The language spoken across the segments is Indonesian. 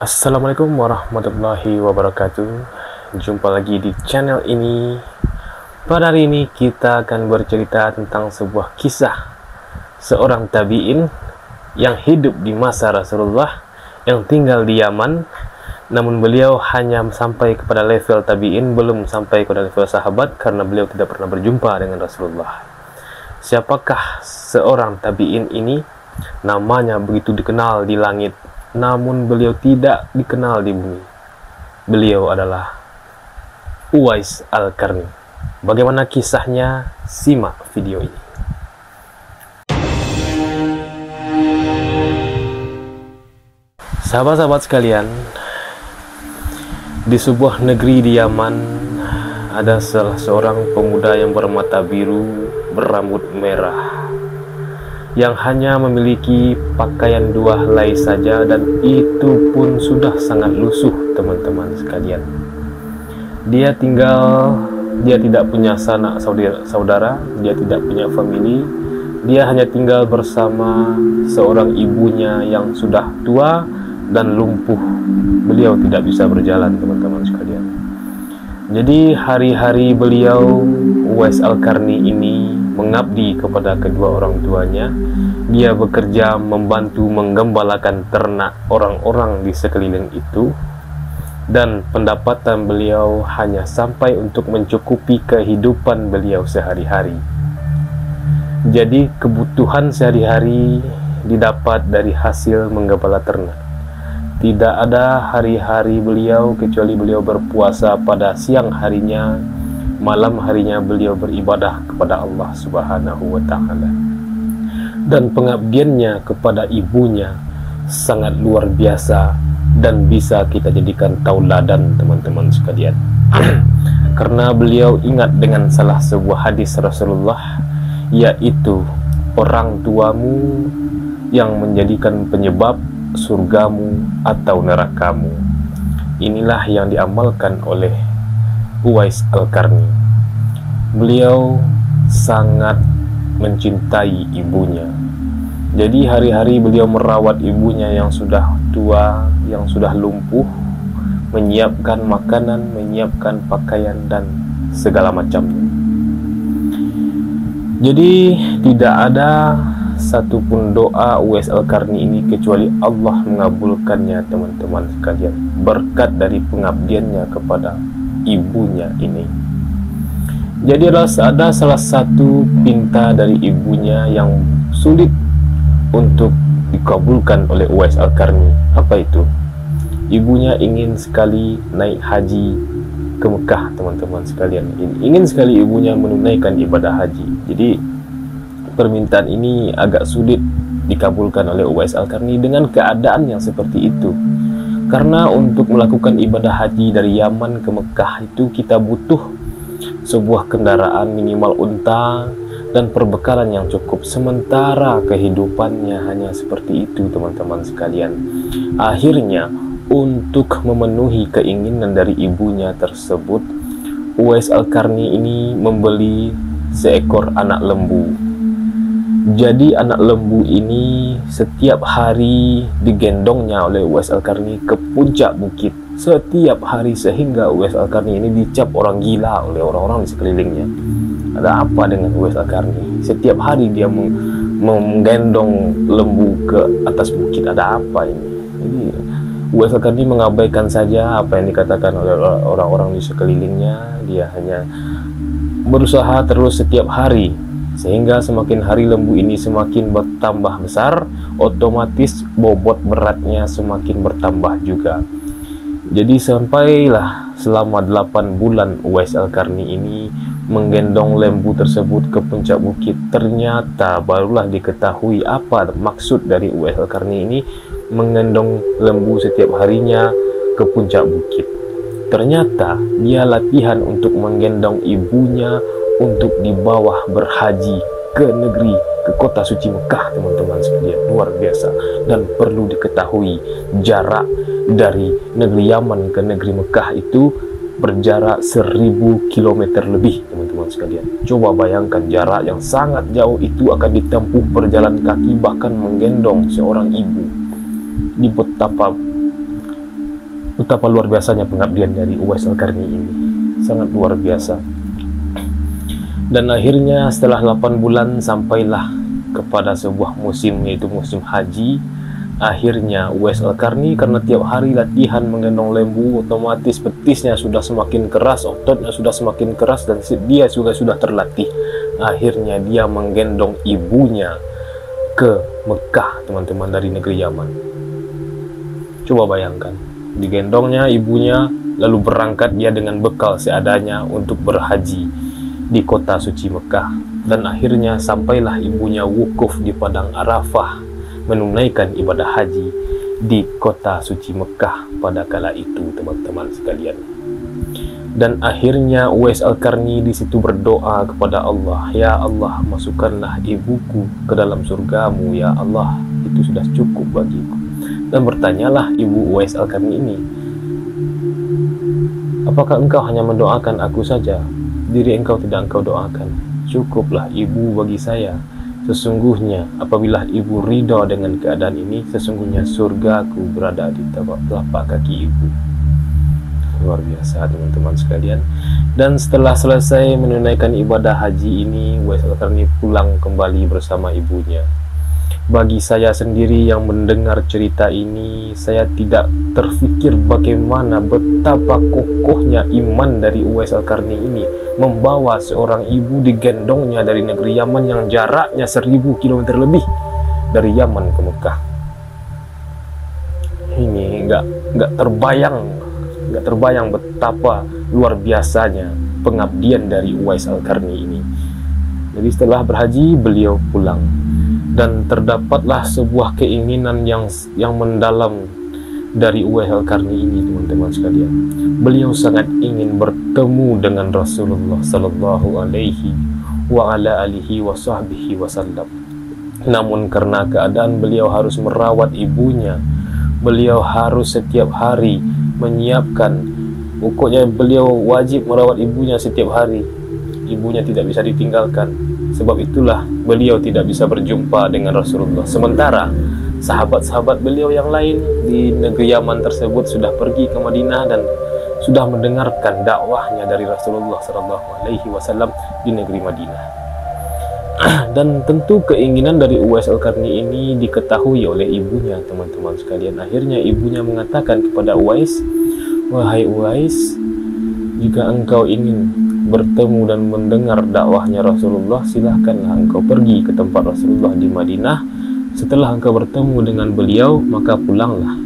Assalamualaikum warahmatullahi wabarakatuh. Jumpa lagi di channel ini. Pada hari ini kita akan bercerita tentang sebuah kisah seorang tabi'in yang hidup di masa Rasulullah, yang tinggal di Yaman. Namun beliau hanya sampai kepada level tabi'in, belum sampai kepada level sahabat, karena beliau tidak pernah berjumpa dengan Rasulullah. Siapakah seorang tabi'in ini? Namanya begitu dikenal di langit, namun beliau tidak dikenal di bumi. Beliau adalah Uwais Al-Qarni. Bagaimana kisahnya? Simak video ini. Sahabat-sahabat sekalian, di sebuah negeri di Yaman ada salah seorang pemuda yang bermata biru, berambut merah, yang hanya memiliki pakaian 2 helai saja, dan itu pun sudah sangat lusuh, teman-teman sekalian. Dia tidak punya sanak saudara, dia tidak punya famili. Dia hanya tinggal bersama seorang ibunya yang sudah tua dan lumpuh. Beliau tidak bisa berjalan, teman-teman sekalian. Jadi hari-hari beliau, Uwais Al-Qarni ini, mengabdi kepada kedua orang tuanya. Dia bekerja membantu menggembalakan ternak orang-orang di sekeliling itu, dan pendapatan beliau hanya sampai untuk mencukupi kehidupan beliau sehari-hari. Jadi kebutuhan sehari-hari didapat dari hasil menggembala ternak. Tidak ada hari-hari beliau kecuali beliau berpuasa pada siang harinya, malam harinya beliau beribadah kepada Allah Subhanahu wa Ta'ala. Dan pengabdiannya kepada ibunya sangat luar biasa dan bisa kita jadikan tauladan, teman-teman sekalian. Karena beliau ingat dengan salah sebuah hadis Rasulullah, yaitu orang tuamu yang menjadikan penyebab surgamu atau nerakamu. Inilah yang diamalkan oleh Uwais Al-Qarni. Beliau sangat mencintai ibunya. Jadi hari-hari beliau merawat ibunya yang sudah tua, yang sudah lumpuh, menyiapkan makanan, menyiapkan pakaian, dan segala macamnya. Jadi tidak ada satupun doa Uwais Al-Qarni ini kecuali Allah mengabulkannya, teman-teman sekalian, berkat dari pengabdiannya kepada ibunya ini. Jadi ada salah satu pinta dari ibunya yang sulit untuk dikabulkan oleh Uwais Al-Qarni. Apa itu? Ibunya ingin sekali naik haji ke Mekah, teman-teman sekalian. Ingin sekali ibunya menunaikan ibadah haji. Jadi permintaan ini agak sulit dikabulkan oleh Uwais Al-Qarni dengan keadaan yang seperti itu. Karena untuk melakukan ibadah haji dari Yaman ke Mekah itu kita butuh sebuah kendaraan minimal unta dan perbekalan yang cukup. Sementara kehidupannya hanya seperti itu, teman-teman sekalian. Akhirnya untuk memenuhi keinginan dari ibunya tersebut, Uwais Al-Qarni ini membeli seekor anak lembu. Jadi anak lembu ini setiap hari digendongnya oleh Uwais Al-Qarni ke puncak bukit. Setiap hari, sehingga Uwais Al-Qarni ini dicap orang gila oleh orang-orang di sekelilingnya. Ada apa dengan Uwais Al-Qarni? Setiap hari dia menggendong lembu ke atas bukit. Ada apa ini? Jadi Uwais Al-Qarni mengabaikan saja apa yang dikatakan oleh orang-orang di sekelilingnya. Dia hanya berusaha terus setiap hari, sehingga semakin hari lembu ini semakin bertambah besar, otomatis bobot beratnya semakin bertambah juga. Jadi sampailah selama 8 bulan Uwais Al-Qarni ini menggendong lembu tersebut ke puncak bukit. Ternyata barulah diketahui apa maksud dari Uwais Al-Qarni ini menggendong lembu setiap harinya ke puncak bukit. Ternyata dia latihan untuk menggendong ibunya untuk dibawa berhaji ke kota suci Mekah, teman-teman sekalian. Luar biasa. Dan perlu diketahui, jarak dari negeri Yaman ke negeri Mekah itu berjarak 1000 km lebih, teman-teman sekalian. Coba bayangkan jarak yang sangat jauh itu akan ditempuh berjalan kaki, bahkan menggendong seorang ibu. Di betapa Betapa luar biasanya pengabdian dari Uwais Al-Qarni ini, sangat luar biasa. Dan akhirnya setelah 8 bulan sampailah kepada sebuah musim, yaitu musim haji. Akhirnya Uwais Al-Qarni, karena tiap hari latihan menggendong lembu, otomatis betisnya sudah semakin keras, ototnya sudah semakin keras, dan dia juga sudah terlatih. Akhirnya dia menggendong ibunya ke Mekah, teman-teman, dari negeri Yaman. Coba bayangkan, digendongnya ibunya, lalu berangkat dia dengan bekal seadanya untuk berhaji di kota suci Mekah. Dan akhirnya sampailah ibunya wukuf di padang Arafah, menunaikan ibadah haji di kota suci Mekah pada kala itu, teman-teman sekalian. Dan akhirnya Uwais Al-Qarni di situ berdoa kepada Allah, "Ya Allah, masukkanlah ibuku ke dalam surgamu, ya Allah, itu sudah cukup bagiku." Dan bertanyalah ibu Uwais Al-Qarni ini, "Apakah engkau hanya mendoakan aku saja? Diri engkau tidak engkau doakan? Cukuplah ibu bagi saya. Sesungguhnya apabila ibu ridha dengan keadaan ini, sesungguhnya surgaku berada di telapak kaki ibu." Luar biasa, teman-teman sekalian. Dan setelah selesai menunaikan ibadah haji ini, Uwais Al-Qarni pulang kembali bersama ibunya. Bagi saya sendiri yang mendengar cerita ini, saya tidak terfikir bagaimana betapa kokohnya iman dari Uwais Al-Qarni ini, membawa seorang ibu digendongnya dari negeri Yaman yang jaraknya 1000 km lebih dari Yaman ke Mekah. Ini nggak terbayang betapa luar biasanya pengabdian dari Uwais Al-Qarni ini. Jadi setelah berhaji, beliau pulang. Dan terdapatlah sebuah keinginan yang mendalam dari Uwais Al-Qarni ini, teman-teman sekalian. Beliau sangat ingin bertemu dengan Rasulullah Sallallahu Alaihi wa ala alihi wa sahbihi wasallam. Namun karena keadaan beliau harus merawat ibunya, beliau harus setiap hari menyiapkan, pokoknya beliau wajib merawat ibunya setiap hari. Ibunya tidak bisa ditinggalkan. Sebab itulah beliau tidak bisa berjumpa dengan Rasulullah. Sementara sahabat-sahabat beliau yang lain di negeri Yaman tersebut sudah pergi ke Madinah dan sudah mendengarkan dakwahnya dari Rasulullah SAW di negeri Madinah. Dan tentu keinginan dari Uwais Al-Qarni ini diketahui oleh ibunya, teman-teman sekalian. Akhirnya ibunya mengatakan kepada Uwais, "Wahai Uwais, jika engkau ingin bertemu dan mendengar dakwahnya Rasulullah, silahkanlah engkau pergi ke tempat Rasulullah di Madinah. Setelah engkau bertemu dengan beliau, maka pulanglah."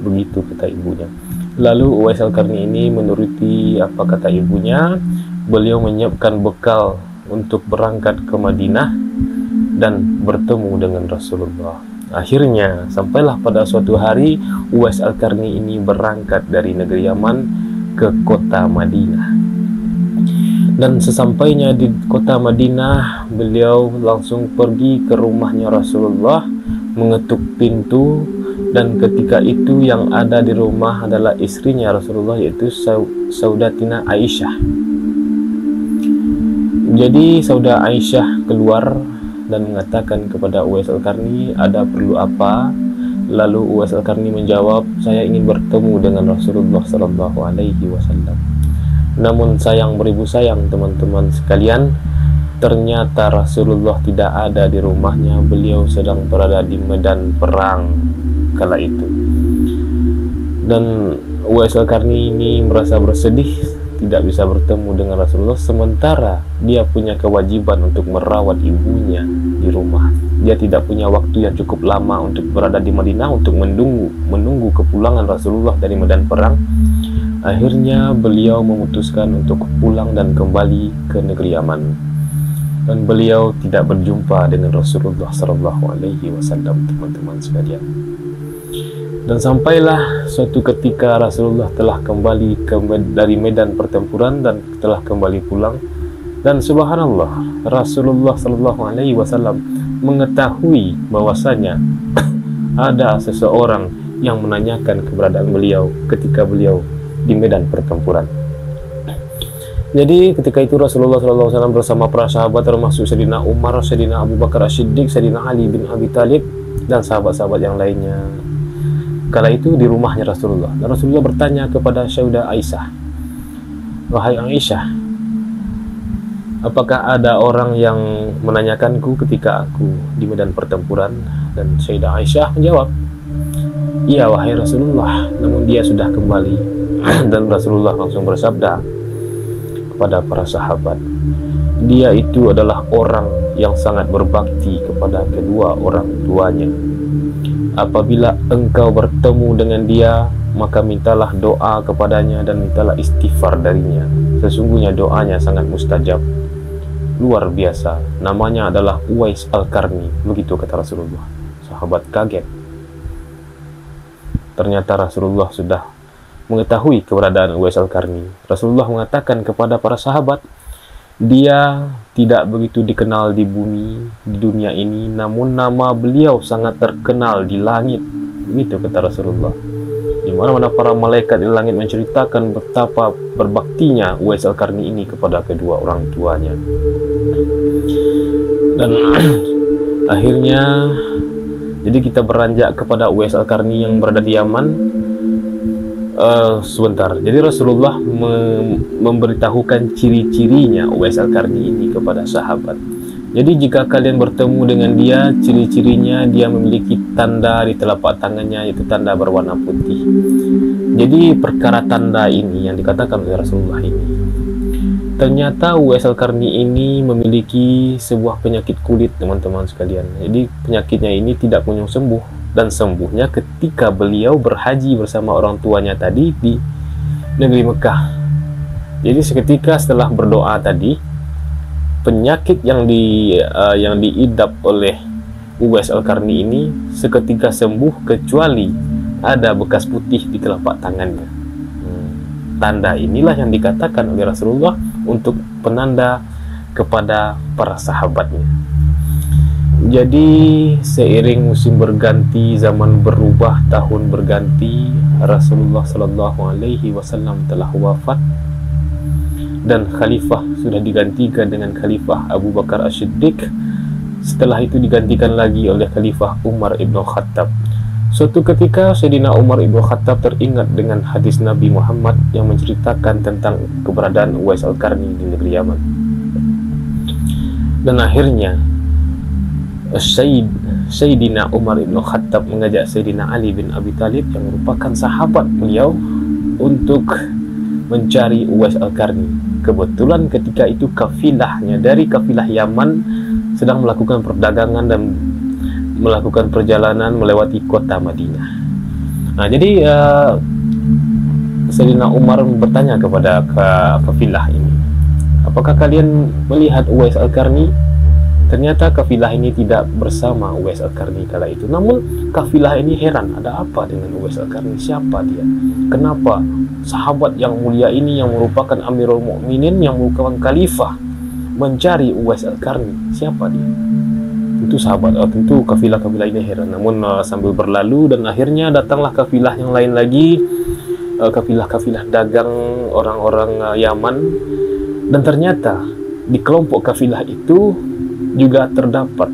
Begitu kata ibunya. Lalu Uwais Al-Qarni ini menuruti apa kata ibunya. Beliau menyiapkan bekal untuk berangkat ke Madinah dan bertemu dengan Rasulullah. Akhirnya sampailah pada suatu hari Uwais Al-Qarni ini berangkat dari negeri Yaman ke kota Madinah. Dan sesampainya di kota Madinah, beliau langsung pergi ke rumahnya Rasulullah, mengetuk pintu. Dan ketika itu yang ada di rumah adalah istrinya Rasulullah, yaitu Saudatina Aisyah. Jadi Saudah Aisyah keluar dan mengatakan kepada Uwais Al-Qarni, "Ada perlu apa?" Lalu Uwais Al-Qarni menjawab, "Saya ingin bertemu dengan Rasulullah SAW." Namun sayang beribu sayang, teman-teman sekalian, ternyata Rasulullah tidak ada di rumahnya. Beliau sedang berada di medan perang kala itu. Dan Uwais Al-Qarni ini merasa bersedih tidak bisa bertemu dengan Rasulullah, sementara dia punya kewajiban untuk merawat ibunya di rumah. Dia tidak punya waktu yang cukup lama untuk berada di Madinah untuk menunggu kepulangan Rasulullah dari medan perang. Akhirnya beliau memutuskan untuk pulang dan kembali ke negeri Yaman. Dan beliau tidak berjumpa dengan Rasulullah SAW, teman-teman sekalian. Dan sampailah suatu ketika Rasulullah telah kembali dari medan pertempuran dan telah kembali pulang. Dan subhanallah, Rasulullah SAW mengetahui bahwasanya ada seseorang yang menanyakan keberadaan beliau ketika beliau di medan pertempuran. Jadi ketika itu Rasulullah SAW bersama para sahabat, termasuk Sayyidina Umar, Sayyidina Abu Bakar As-Siddiq, Sayyidina Ali bin Abi Thalib, dan sahabat-sahabat yang lainnya. kala itu di rumahnya Rasulullah. Dan Rasulullah bertanya kepada Sayyidah Aisyah, "Wahai Aisyah, apakah ada orang yang menanyakanku ketika aku di medan pertempuran?" Dan Sayyidah Aisyah menjawab, "Iya wahai Rasulullah, namun dia sudah kembali." Dan Rasulullah langsung bersabda kepada para sahabat, "Dia itu adalah orang yang sangat berbakti kepada kedua orang tuanya. Apabila engkau bertemu dengan dia, maka mintalah doa kepadanya dan mintalah istighfar darinya. Sesungguhnya doanya sangat mustajab. Luar biasa, namanya adalah Uwais Al-Qarni." Begitu kata Rasulullah. Sahabat kaget. Ternyata Rasulullah sudah mengetahui keberadaan Uwais Al-Qarni. Rasulullah mengatakan kepada para sahabat, dia tidak begitu dikenal di bumi, di dunia ini, namun nama beliau sangat terkenal di langit. Begitu kata Rasulullah. Di mana-mana para malaikat di langit menceritakan betapa berbaktinya Uwais Al-Qarni ini kepada kedua orang tuanya. Dan akhirnya, jadi kita beranjak kepada Uwais Al-Qarni yang berada di Yaman. Sebentar. Jadi Rasulullah memberitahukan ciri-cirinya Uwais Al-Qarni ini kepada sahabat. Jadi jika kalian bertemu dengan dia, ciri-cirinya dia memiliki tanda di telapak tangannya, yaitu tanda berwarna putih. Jadi perkara tanda ini yang dikatakan oleh Rasulullah ini, ternyata Uwais Al-Qarni ini memiliki sebuah penyakit kulit, teman-teman sekalian. Jadi penyakitnya ini tidak kunjung sembuh, dan sembuhnya ketika beliau berhaji bersama orang tuanya tadi di negeri Mekah. Jadi seketika setelah berdoa tadi, penyakit yang diidap oleh Uwais Al-Qarni ini seketika sembuh, kecuali ada bekas putih di telapak tangannya. Tanda inilah yang dikatakan oleh Rasulullah untuk penanda kepada para sahabatnya. Jadi seiring musim berganti, zaman berubah, tahun berganti, Rasulullah Shallallahu Alaihi Wasallam telah wafat dan khalifah sudah digantikan dengan khalifah Abu Bakar As-Siddiq. Setelah itu digantikan lagi oleh khalifah Umar ibn Khattab. Suatu ketika Sayyidina Umar ibn Khattab teringat dengan hadis Nabi Muhammad yang menceritakan tentang keberadaan Uwais Al-Qarni di negeri Yaman. Dan akhirnya Sayyidina Umar ibn Khattab mengajak Sayyidina Ali bin Abi Thalib yang merupakan sahabat beliau untuk mencari Uwais Al-Qarni. Kebetulan ketika itu kafilahnya dari kafilah Yaman sedang melakukan perdagangan dan melakukan perjalanan melewati kota Madinah. Nah, jadi Sayyidina Umar bertanya kepada kafilah ini, "Apakah kalian melihat Uwais Al-Qarni?" Ternyata kafilah ini tidak bersama Uwais Al-Qarni kala itu. Namun kafilah ini heran, ada apa dengan Uwais Al-Qarni? Siapa dia? Kenapa sahabat yang mulia ini yang merupakan Amirul Mukminin, yang merupakan khalifah, mencari Uwais Al-Qarni? Siapa dia? Tentu sahabat, tentu kafilah-kafilah ini heran. Namun sambil berlalu dan akhirnya datanglah kafilah yang lain lagi, kafilah-kafilah dagang orang-orang Yaman. Dan ternyata di kelompok kafilah itu juga terdapat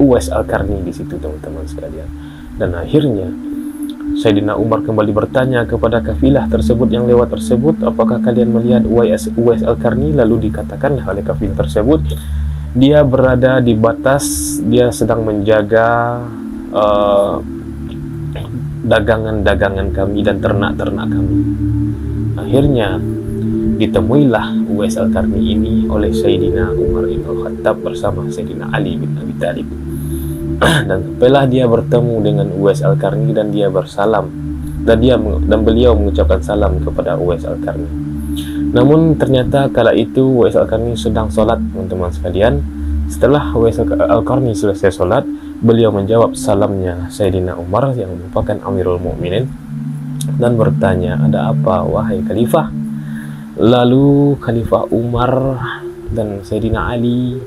Uwais Al-Qarni di situ, teman-teman sekalian. Dan akhirnya Sayyidina Umar kembali bertanya kepada kafilah tersebut yang lewat tersebut, "Apakah kalian melihat Uwais Al-Qarni?" Lalu dikatakanlah oleh kafilah tersebut, dia berada di batas, dia sedang menjaga dagangan-dagangan kami dan ternak-ternak kami. Akhirnya ditemuilah Uwais Al-Qarni ini oleh Sayyidina Umar ibn Khattab bersama Sayyidina Ali bin Abi Thalib. Dan setelah dia bertemu dengan Uwais Al-Qarni dan dia bersalam, dan beliau mengucapkan salam kepada Uwais Al-Qarni. Namun ternyata kala itu Uwais Al-Qarni sedang sholat, teman-teman sekalian. Setelah Uwais Al-Qarni selesai sholat, beliau menjawab salamnya Sayyidina Umar yang merupakan Amirul Mukminin dan bertanya, "Ada apa wahai khalifah?" Lalu Khalifah Umar dan Sayyidina Ali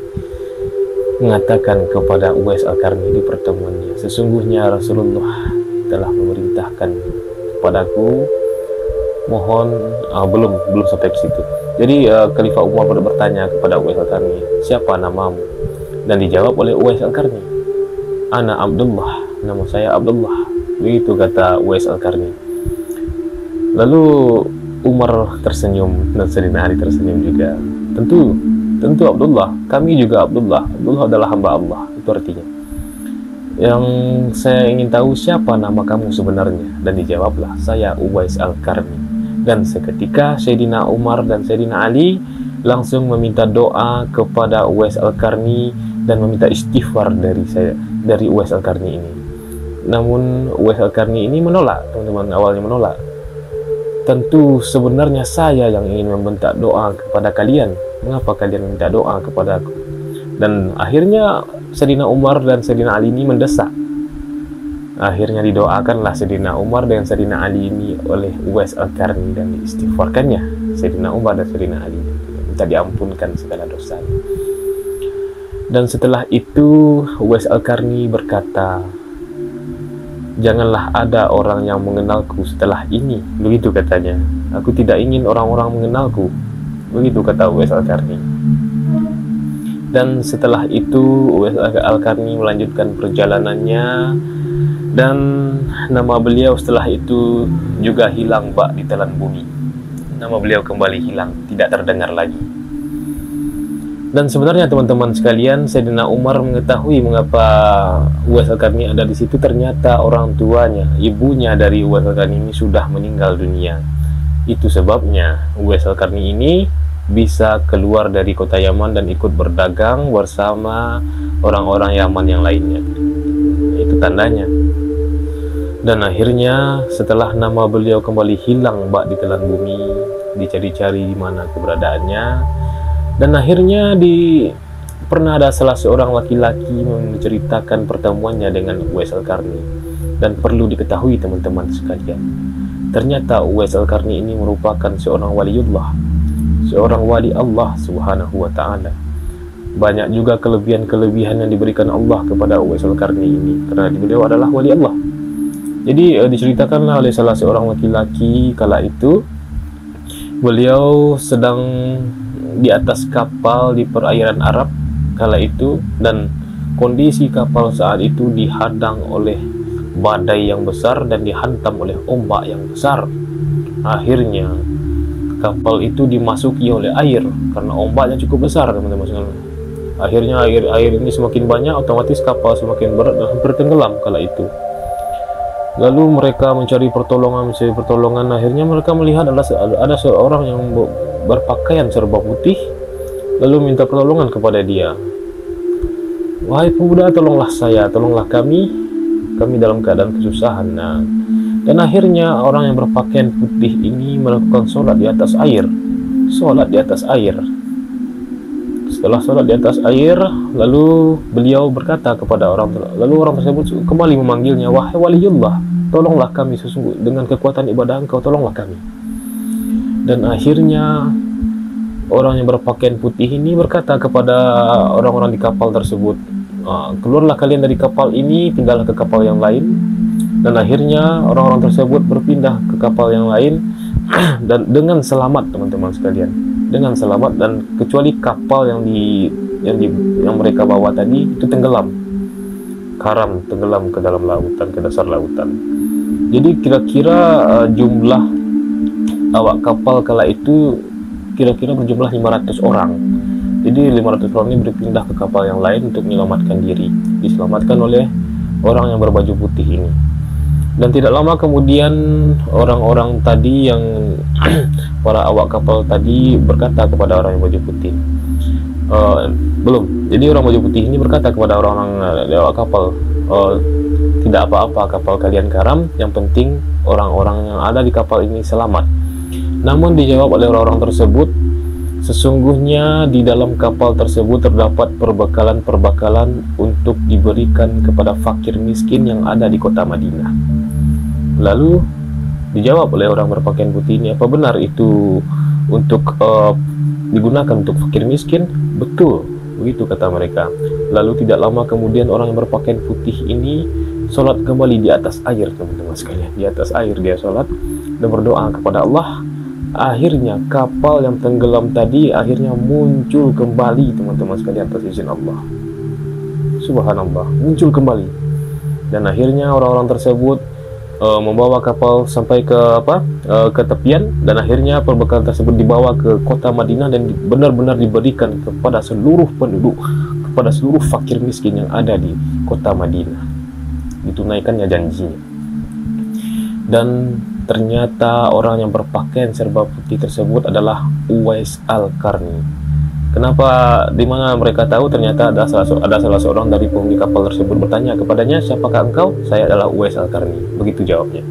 mengatakan kepada Uwais Al-Qarni di pertemuannya, "Sesungguhnya Rasulullah telah memerintahkan kepadaku, mohon..." belum sampai ke situ. Jadi Khalifah Umar bertanya kepada Uwais Al-Qarni, "Siapa namamu?" Dan dijawab oleh Uwais Al-Qarni, "Ana Abdullah, nama saya Abdullah." Begitu kata Uwais Al-Qarni. Lalu Umar tersenyum dan Sayyidina Ali tersenyum juga. Tentu Abdullah, kami juga Abdullah. Abdullah adalah hamba Allah, itu artinya. Yang saya ingin tahu, siapa nama kamu sebenarnya? Dan dijawablah, saya Uwais Al-Qarni. Dan seketika Sayyidina Umar dan Sayyidina Ali langsung meminta doa kepada Uwais Al-Qarni dan meminta istighfar dari Uwais Al-Qarni ini. Namun Uwais Al-Qarni ini menolak, teman-teman, awalnya menolak. Tentu sebenarnya saya yang ingin membentak doa kepada kalian. Mengapa kalian minta doa kepada aku? Dan akhirnya Sayyidina Umar dan Sayyidina Ali ini mendesak. Akhirnya didoakanlah Sayyidina Umar dan Sayyidina Ali ini oleh Uwais Al-Qarni dan diistighfarkannya Sayyidina Umar dan Sayyidina Ali, minta diampunkan segala dosa. Dan setelah itu Uwais Al-Qarni berkata, janganlah ada orang yang mengenalku setelah ini. Begitu katanya. Aku tidak ingin orang-orang mengenalku. Begitu kata Uwais Al-Qarni. Dan setelah itu Uwais Al-Qarni melanjutkan perjalanannya, dan nama beliau setelah itu juga hilang bak di telan bumi. Nama beliau kembali hilang, tidak terdengar lagi. Dan sebenarnya teman-teman sekalian, Sayyidina Umar mengetahui mengapa Uwais Al-Qarni ada di situ. Ternyata orang tuanya, ibunya dari Uwais Al-Qarni ini sudah meninggal dunia. Itu sebabnya Uwais Al-Qarni ini bisa keluar dari kota Yaman dan ikut berdagang bersama orang-orang Yaman yang lainnya. Itu tandanya. Dan akhirnya setelah nama beliau kembali hilang bak di telan bumi, dicari-cari di mana keberadaannya. Dan akhirnya pernah ada salah seorang laki-laki menceritakan pertemuannya dengan Uwais Al-Qarni. Dan perlu diketahui teman-teman sekalian, ternyata Uwais Al-Qarni ini merupakan seorang waliullah, seorang wali Allah Subhanahu wa ta'ala. Banyak juga kelebihan-kelebihan yang diberikan Allah kepada Uwais Al-Qarni ini, karena beliau adalah wali Allah. Jadi diceritakanlah oleh salah seorang laki-laki, kala itu beliau sedang di atas kapal di perairan Arab kala itu, dan kondisi kapal saat itu dihadang oleh badai yang besar dan dihantam oleh ombak yang besar. Akhirnya kapal itu dimasuki oleh air karena ombaknya cukup besar, teman-teman sekalian. Akhirnya air ini semakin banyak, otomatis kapal semakin berat dan hampir tenggelam kala itu. Lalu mereka mencari pertolongan. Akhirnya mereka melihat ada seorang yang berpakaian serba putih, lalu minta pertolongan kepada dia. Wahai pemuda, tolonglah saya, tolonglah kami dalam keadaan kesusahan. Nah, dan akhirnya orang yang berpakaian putih ini melakukan sholat di atas air. Setelah sholat di atas air, lalu beliau berkata kepada orang tersebut kembali memanggilnya, wahai waliullah, tolonglah kami sesungguh dengan kekuatan ibadah engkau, tolonglah kami. Dan akhirnya orang yang berpakaian putih ini berkata kepada orang-orang di kapal tersebut, keluarlah kalian dari kapal ini, pindahlah ke kapal yang lain. Dan akhirnya orang-orang tersebut berpindah ke kapal yang lain dan dengan selamat, teman-teman sekalian, dengan selamat, dan kecuali kapal yang mereka bawa tadi itu tenggelam, karam, tenggelam ke dalam lautan, ke dasar lautan. Jadi kira-kira jumlah awak kapal kala itu kira-kira berjumlah 500 orang. Jadi 500 orang ini berpindah ke kapal yang lain untuk menyelamatkan diri, diselamatkan oleh orang yang berbaju putih ini. Dan tidak lama kemudian orang-orang tadi yang para awak kapal tadi berkata kepada orang yang baju putih, jadi orang baju putih ini berkata kepada orang-orang awak kapal, tidak apa-apa, kapal kalian karam, yang penting orang-orang yang ada di kapal ini selamat. Namun dijawab oleh orang-orang tersebut, sesungguhnya di dalam kapal tersebut terdapat perbekalan untuk diberikan kepada fakir miskin yang ada di kota Madinah. Lalu dijawab oleh orang berpakaian putih ini, apa benar itu untuk digunakan untuk fakir miskin? Betul, begitu kata mereka. Lalu tidak lama kemudian orang yang berpakaian putih ini sholat kembali di atas air, teman-teman sekalian. Di atas air dia sholat dan berdoa kepada Allah. Akhirnya kapal yang tenggelam tadi akhirnya muncul kembali, teman-teman sekalian, atas izin Allah. Subhanallah, muncul kembali. Dan akhirnya orang-orang tersebut membawa kapal sampai ke ke tepian, dan akhirnya perbekalan tersebut dibawa ke kota Madinah dan benar-benar diberikan kepada seluruh penduduk, kepada seluruh fakir miskin yang ada di kota Madinah. Ditunaikannya janjinya. Dan ternyata orang yang berpakaian serba putih tersebut adalah Uwais Al-Qarni. Kenapa, di mana mereka tahu? Ternyata ada salah seorang dari penghuni kapal tersebut bertanya kepadanya, "Siapakah engkau?" "Saya adalah Uwais Al-Qarni." Begitu jawabnya.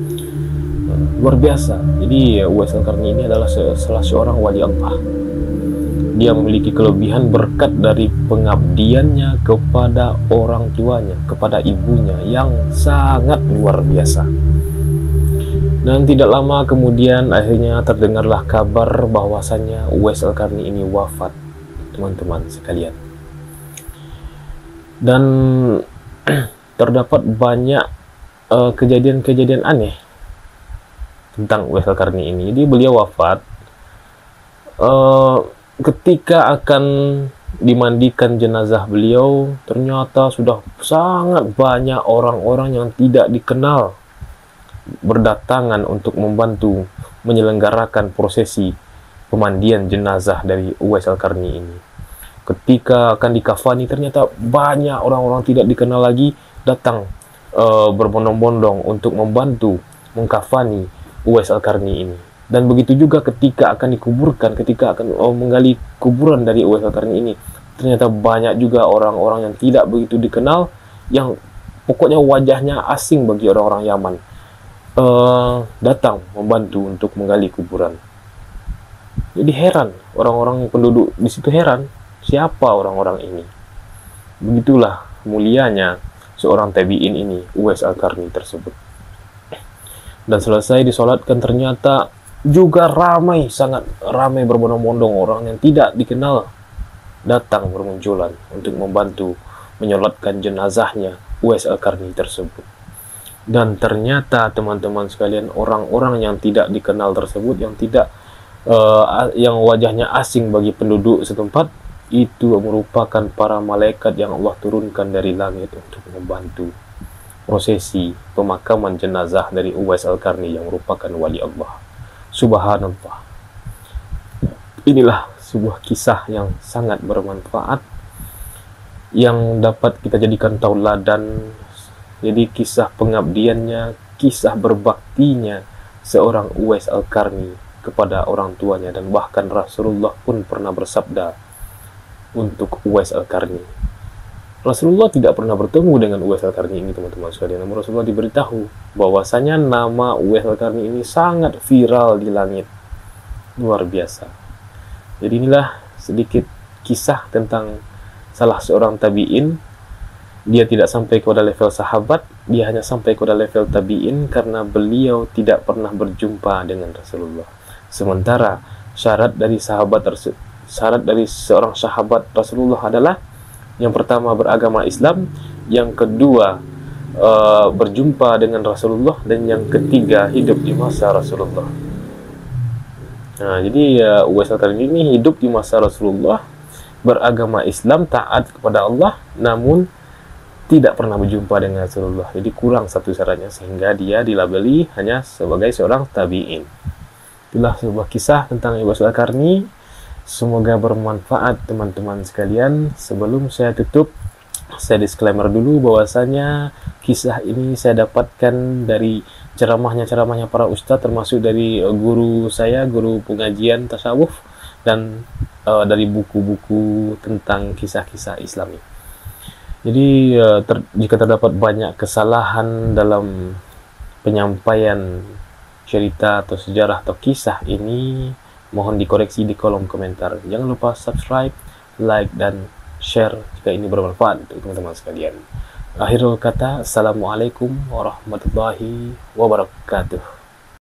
Luar biasa. Jadi Uwais Al-Qarni ini adalah salah seorang wali Allah. Dia memiliki kelebihan berkat dari pengabdiannya kepada orang tuanya, kepada ibunya, yang sangat luar biasa. Dan tidak lama kemudian akhirnya terdengarlah kabar bahwasannya Uwais Al-Qarni ini wafat, teman-teman sekalian. Dan terdapat banyak kejadian-kejadian aneh tentang Uwais Al-Qarni ini. Jadi beliau wafat ketika akan dimandikan jenazah beliau, ternyata sudah sangat banyak orang-orang yang tidak dikenal berdatangan untuk membantu menyelenggarakan prosesi pemandian jenazah dari Uwais Al-Qarni ini. Ketika akan dikafani, ternyata banyak orang-orang tidak dikenal lagi datang berbondong-bondong untuk membantu mengkafani Uwais Al-Qarni ini. Dan begitu juga ketika akan dikuburkan, ketika akan menggali kuburan dari Uwais Al-Qarni ini, ternyata banyak juga orang-orang yang tidak begitu dikenal, yang pokoknya wajahnya asing bagi orang-orang Yaman, datang membantu untuk menggali kuburan. Jadi heran, orang-orang penduduk di situ heran, siapa orang-orang ini? Begitulah mulianya seorang tabi'in ini, Uwais Al-Qarni tersebut. Dan selesai disolatkan, ternyata juga ramai, sangat ramai, berbondong-bondong orang yang tidak dikenal datang bermunculan untuk membantu menyolatkan jenazahnya Uwais Al-Qarni tersebut. Dan ternyata teman-teman sekalian, orang-orang yang tidak dikenal tersebut, yang wajahnya asing bagi penduduk setempat, itu merupakan para malaikat yang Allah turunkan dari langit untuk membantu prosesi pemakaman jenazah dari Uwais Al-Qarni yang merupakan wali Allah. Subhanallah. Inilah sebuah kisah yang sangat bermanfaat, yang dapat kita jadikan tauladan. Jadi kisah pengabdiannya, kisah berbaktinya seorang Uwais Al-Qarni kepada orang tuanya, dan bahkan Rasulullah pun pernah bersabda untuk Uwais Al-Qarni. Rasulullah tidak pernah bertemu dengan Uwais Al-Qarni ini, teman-teman sekalian. Namun Rasulullah diberitahu bahwasanya nama Uwais Al-Qarni ini sangat viral di langit. Luar biasa. Jadi inilah sedikit kisah tentang salah seorang tabi'in. Dia tidak sampai kepada level sahabat, dia hanya sampai kepada level tabi'in karena beliau tidak pernah berjumpa dengan Rasulullah. Sementara syarat dari seorang sahabat Rasulullah adalah, yang pertama beragama Islam, yang kedua berjumpa dengan Rasulullah, dan yang ketiga hidup di masa Rasulullah. Nah, jadi Uwais Al-Qarni ini hidup di masa Rasulullah, beragama Islam, taat kepada Allah, namun tidak pernah berjumpa dengan Rasulullah. Jadi kurang satu syaratnya, sehingga dia dilabeli hanya sebagai seorang tabi'in. Itulah sebuah kisah tentang Uwais Al-Qarni. Semoga bermanfaat teman-teman sekalian. Sebelum saya tutup, saya disclaimer dulu bahwasanya kisah ini saya dapatkan dari ceramahnya para ustadz, termasuk dari guru saya, guru pengajian tasawuf, dan dari buku-buku tentang kisah-kisah Islami. Jadi jika terdapat banyak kesalahan dalam penyampaian cerita atau sejarah atau kisah ini, mohon dikoreksi di kolom komentar. Jangan lupa subscribe, like, dan share jika ini bermanfaat untuk teman-teman sekalian. Akhirul kata, assalamualaikum warahmatullahi wabarakatuh.